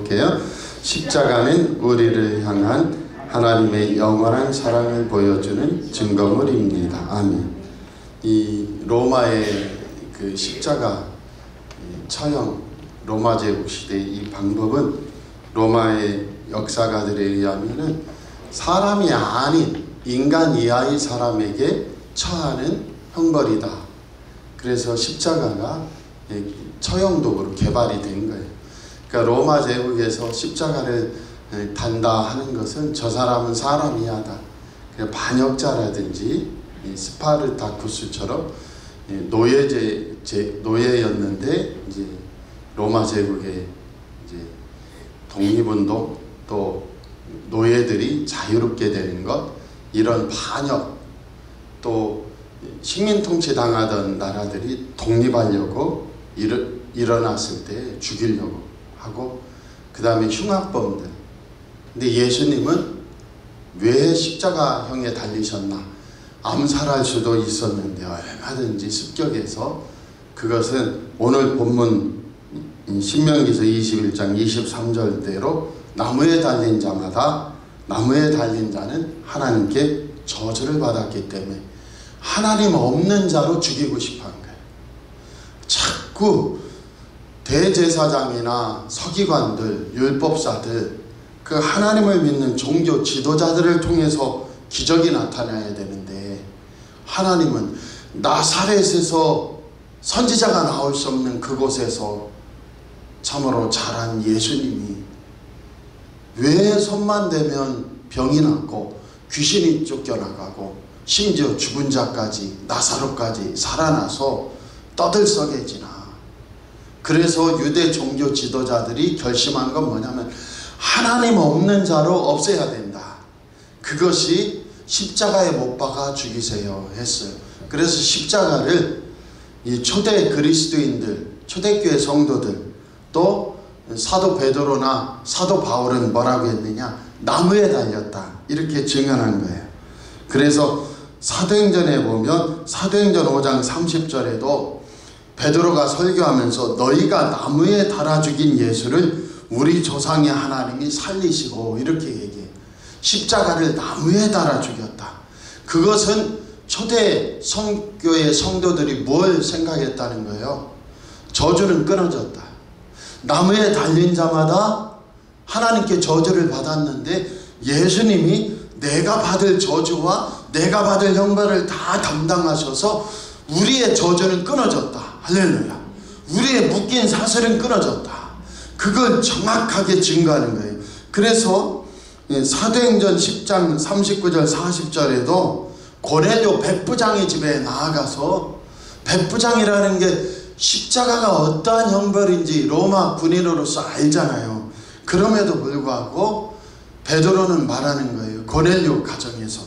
볼게요. 십자가는 우리를 향한 하나님의 영원한 사랑을 보여주는 증거물입니다. 아멘. 이 로마의 그 십자가 처형 로마 제국 시대의 이 방법은 로마의 역사가들에 의하면은 사람이 아닌 인간 이하의 사람에게 처하는 형벌이다. 그래서 십자가가 처형독으로 개발이 된 거예요. 그러니까 로마 제국에서 십자가를 단다 하는 것은 저 사람은 사람이 하다. 반역자라든지 스파르타쿠스처럼 노예였는데 이제 로마 제국의 이제 독립운동 또 노예들이 자유롭게 되는 것, 이런 반역, 또 식민 통치 당하던 나라들이 독립하려고 일어났을 때 죽이려고 하고, 그 다음에 흉악범들. 근데 예수님은 왜 십자가형에 달리셨나? 암살할 수도 있었는데 얼마든지 습격해서, 그것은 오늘 본문 신명기서 21장 23절대로 나무에 달린 자마다, 나무에 달린 자는 하나님께 저주를 받았기 때문에 하나님 없는 자로 죽이고 싶어 한 거예요. 자꾸 대제사장이나 서기관들, 율법사들, 그 하나님을 믿는 종교 지도자들을 통해서 기적이 나타나야 되는데, 하나님은 나사렛에서 선지자가 나올 수 없는 그곳에서 참으로 자란 예수님이 왜 손만 대면 병이 낫고 귀신이 쫓겨나가고 심지어 죽은 자까지, 나사로까지 살아나서 떠들썩해지나? 그래서 유대 종교 지도자들이 결심한 건 뭐냐면 하나님 없는 자로 없애야 된다. 그것이 십자가에 못 박아 죽이세요 했어요. 그래서 십자가를 이 초대 그리스도인들, 초대교회 성도들, 또 사도 베드로나 사도 바울은 뭐라고 했느냐? 나무에 달렸다, 이렇게 증언한 거예요. 그래서 사도행전에 보면 사도행전 5장 30절에도 베드로가 설교하면서 너희가 나무에 달아 죽인 예수를 우리 조상의 하나님이 살리시고, 이렇게 얘기해요. 십자가를 나무에 달아 죽였다. 그것은 초대 성교의 성도들이 뭘 생각했다는 거예요? 저주는 끊어졌다. 나무에 달린 자마다 하나님께 저주를 받았는데 예수님이 내가 받을 저주와 내가 받을 형벌을 다 담당하셔서 우리의 저주는 끊어졌다. 할렐루야. 우리의 묶인 사슬은 끊어졌다. 그걸 정확하게 증거하는 거예요. 그래서 사도행전 10장 39절 40절에도 고넬료 백부장의 집에 나아가서, 백부장이라는 게 십자가가 어떠한 형벌인지 로마 군인으로서 알잖아요. 그럼에도 불구하고 베드로는 말하는 거예요. 고넬료 가정에서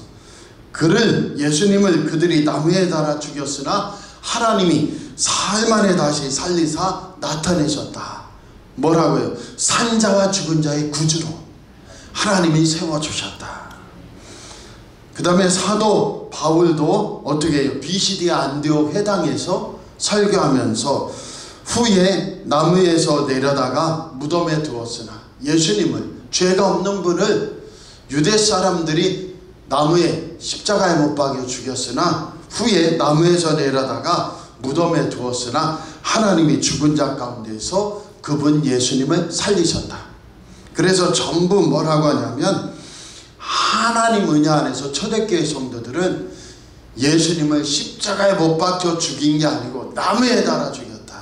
그를, 예수님을 그들이 나무에 달아 죽였으나 하나님이 사흘 만에 다시 살리사 나타내셨다. 뭐라고요? 산자와 죽은 자의 구주로 하나님이 세워주셨다. 그 다음에 사도 바울도 어떻게 해요? 비시디아 안디옥 회당에서 설교하면서 후에 나무에서 내려다가 무덤에 두었으나, 예수님을, 죄가 없는 분을 유대 사람들이 나무에 십자가에 못 박여 죽였으나 후에 나무에서 내려다가 무덤에 두었으나 하나님이 죽은 자 가운데서 그분 예수님을 살리셨다. 그래서 전부 뭐라고 하냐면 하나님 은혜 안에서 초대교회 성도들은 예수님을 십자가에 못 박혀 죽인 게 아니고 나무에 달아 죽였다.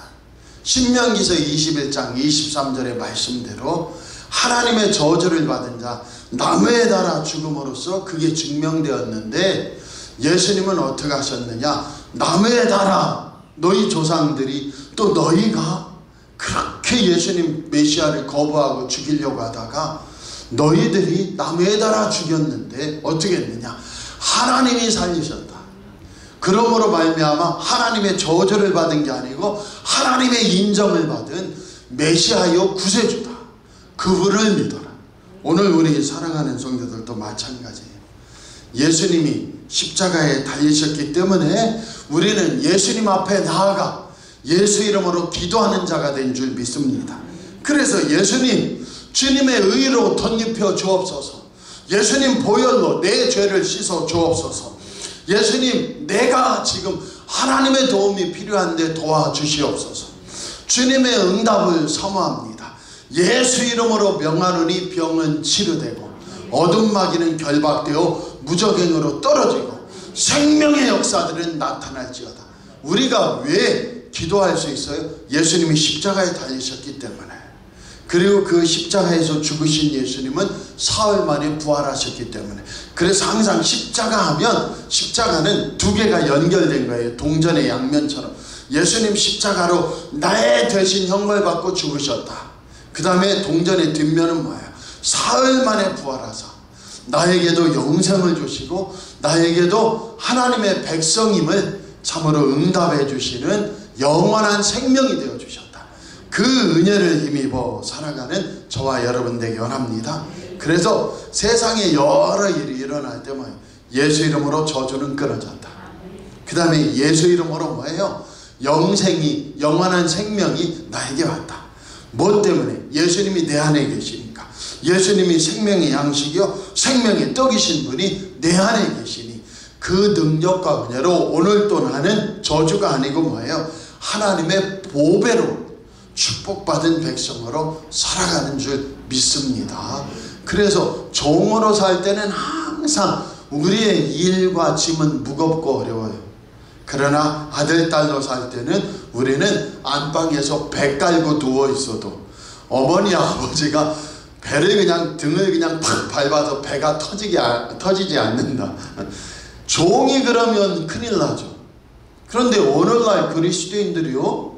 신명기서 21장 23절의 말씀대로 하나님의 저주를 받은 자 나무에 달아 죽음으로써 그게 증명되었는데, 예수님은 어떻게 하셨느냐? 나무에 달아, 너희 조상들이, 또 너희가 그렇게 예수님 메시아를 거부하고 죽이려고 하다가 너희들이 나무에 달아 죽였는데 어떻게 했느냐? 하나님이 살리셨다. 그러므로 말미암아 하나님의 저주를 받은 게 아니고 하나님의 인정을 받은 메시아요 구세주다. 그분을 믿어라. 오늘 우리 사랑하는 성도들도 마찬가지예요. 예수님이 십자가에 달리셨기 때문에 우리는 예수님 앞에 나아가 예수 이름으로 기도하는 자가 된 줄 믿습니다. 그래서 예수님, 주님의 의로 덧입혀 주옵소서. 예수님 보혈로 내 죄를 씻어 주옵소서. 예수님, 내가 지금 하나님의 도움이 필요한데 도와주시옵소서. 주님의 응답을 사모합니다. 예수 이름으로 명하노니 병은 치료되고 어둠 마귀는 결박되어 무적행으로 떨어지고 생명의 역사들은 나타날지어다. 우리가 왜 기도할 수 있어요? 예수님이 십자가에 달리셨기 때문에. 그리고 그 십자가에서 죽으신 예수님은 사흘 만에 부활하셨기 때문에. 그래서 항상 십자가 하면 십자가는 두 개가 연결된 거예요. 동전의 양면처럼. 예수님 십자가로 나의 대신 형벌 받고 죽으셨다. 그 다음에 동전의 뒷면은 뭐예요? 사흘 만에 부활하사 나에게도 영생을 주시고 나에게도 하나님의 백성임을 참으로 응답해 주시는 영원한 생명이 되어 주셨다. 그 은혜를 힘입어 살아가는 저와 여러분 되기 원합니다. 그래서 세상에 여러 일이 일어날 때 뭐예요? 예수 이름으로 저주는 끊어졌다. 그 다음에 예수 이름으로 뭐예요? 영생이, 영원한 생명이 나에게 왔다. 뭐 때문에? 예수님이 내 안에 계시니까. 예수님이 생명의 양식이요 생명의 떡이신 분이 내 안에 계시니 그 능력과 은혜로 오늘 또 나는 저주가 아니고 뭐예요? 하나님의 보배로 축복받은 백성으로 살아가는 줄 믿습니다. 그래서 종으로 살 때는 항상 우리의 일과 짐은 무겁고 어려워요. 그러나 아들, 딸로 살 때는 우리는 안방에서 배 깔고 누워 있어도 어머니, 아버지가 배를 그냥 등을 그냥 팍 밟아서 배가 터지지 않는다. 종이 그러면 큰일 나죠. 그런데 오늘날 그리스도인들이요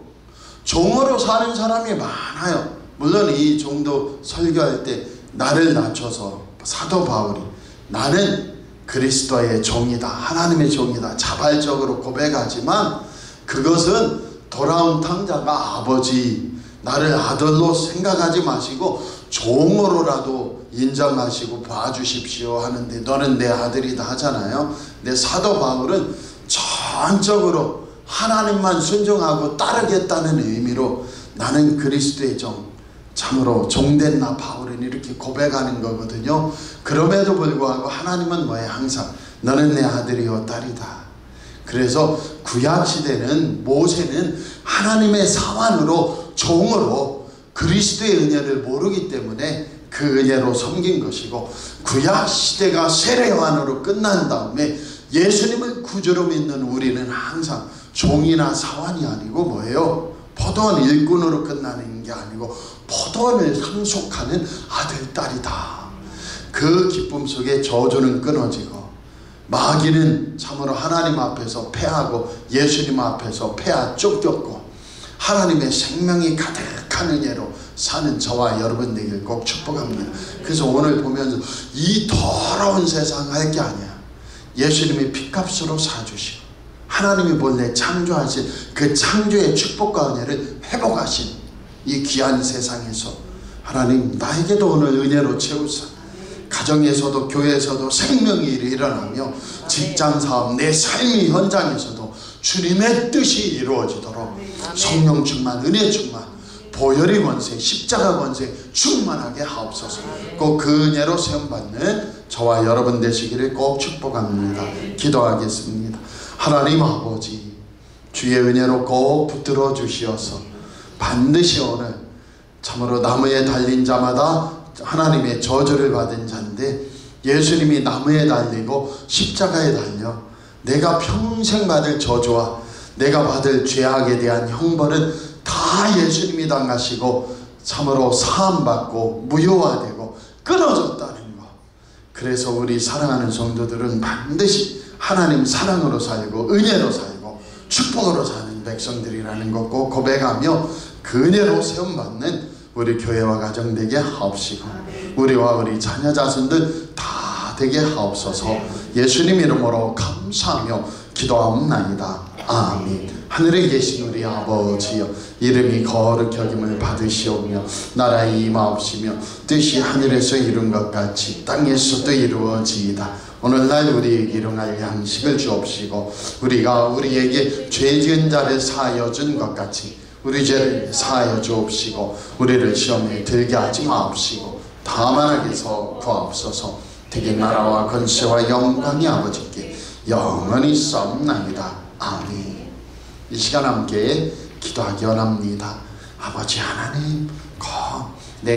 종으로 사는 사람이 많아요. 물론 이 종도 설교할 때 나를 낮춰서 사도 바울이 나는 그리스도의 종이다, 하나님의 종이다 자발적으로 고백하지만 그것은 돌아온 탕자가 아버지, 나를 아들로 생각하지 마시고 종으로라도 인정하시고 봐주십시오 하는데 너는 내 아들이다 하잖아요. 근데 사도 바울은 전적으로 하나님만 순종하고 따르겠다는 의미로 나는 그리스도의 종, 참으로 종된 나 바울은 이렇게 고백하는 거거든요. 그럼에도 불구하고 하나님은 뭐예요? 항상 너는 내 아들이요 딸이다. 그래서 구약시대는 모세는 하나님의 사환으로 종으로 그리스도의 은혜를 모르기 때문에 그 은혜로 섬긴 것이고 구약시대가 세례요한으로 끝난 다음에 예수님을 구주로 믿는 우리는 항상 종이나 사환이 아니고 뭐예요? 포도원 일꾼으로 끝나는 게 아니고 포도원을 상속하는 아들, 딸이다. 그 기쁨 속에 저주는 끊어지고 마귀는 참으로 하나님 앞에서 패하고 예수님 앞에서 패하 쫓겼고 하나님의 생명이 가득한 은혜로 사는 저와 여러분 되길 꼭 축복합니다. 그래서 오늘 보면서 이 더러운 세상 할 게 아니야. 예수님이 피값으로 사주시고 하나님이 본래 창조하신 그 창조의 축복과 은혜를 회복하신 이 귀한 세상에서 하나님 나에게도 오늘 은혜로 채우사 가정에서도 교회에서도 생명이 일어나며 직장사업 내 삶의 현장에서도 주님의 뜻이 이루어지도록 성령 충만, 은혜 충만, 보혈의 권세, 십자가 권세 충만하게 하옵소서. 꼭 그 은혜로 세움받는 저와 여러분 되시기를 꼭 축복합니다. 기도하겠습니다. 하나님 아버지, 주의 은혜로 꼭 붙들어 주시어서 반드시 오늘 참으로 나무에 달린 자마다 하나님의 저주를 받은 자인데 예수님이 나무에 달리고 십자가에 달려 내가 평생 받을 저주와 내가 받을 죄악에 대한 형벌은 다 예수님이 당하시고 참으로 사함받고 무효화되고 끊어졌다는 것. 그래서 우리 사랑하는 성도들은 반드시 하나님 사랑으로 살고 은혜로 살고 축복으로 사는 백성들이라는 것 꼭 고백하며 그 은혜로 세움받는 우리 교회와 가정 되게 하옵시고 우리와 우리 자녀 자손들 다 되게 하옵소서. 예수님 이름으로 감사하며 기도하옵나이다. 아멘. 하늘에 계신 우리 아버지여, 이름이 거룩히 여김을 받으시오며 나라의 임하옵시며 뜻이 하늘에서 이룬 것 같이 땅에서도 이루어지이다. 오늘날 우리에게 일용할 양식을 주옵시고 우리가 우리에게 죄 지은 자를 사하여 준 것 같이 우리 죄를 사하여 주옵시고 우리를 시험에 들게 하지 마옵시고 다만 악에서 구하옵소서. 되게 나라와 권세와 영광이 아버지께 영원히 있사옵나이다. 아멘. 이 시간 함께 기도하기 원합니다. 아버지 하나님,